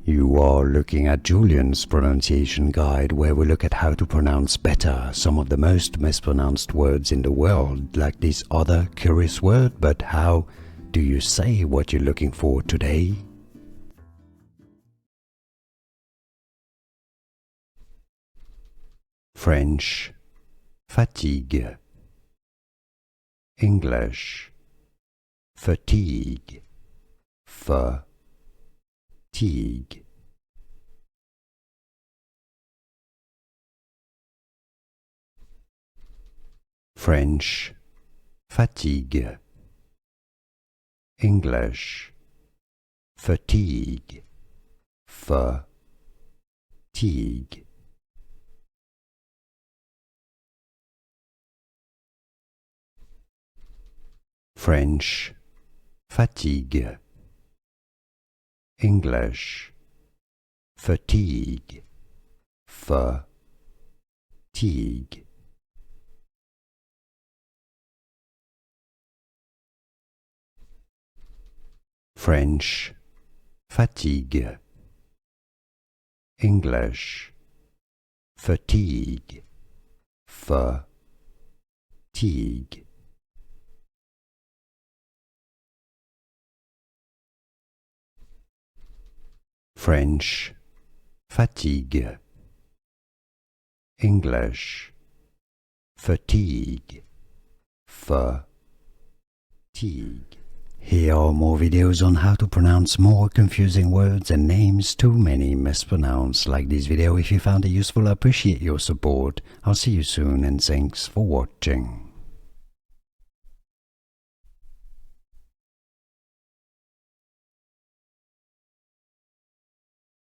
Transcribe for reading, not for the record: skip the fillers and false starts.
You are looking at Julian's pronunciation guide, where we look at how to pronounce better some of the most mispronounced words in the world, like this other curious word. But how do you say what you're looking for today? French, fatigue. English, fatigue. Fatigue. French, fatigue. English, fatigue. Fatigue. French, fatigue. English, fatigue. Fatigue. French, fatigue. English, fatigue. Fatigue. French, fatigue. English, fatigue. Fatigue. Here are more videos on how to pronounce more confusing words and names too many mispronounced. Like this video if you found it useful. I appreciate your support. I'll see you soon and thanks for watching.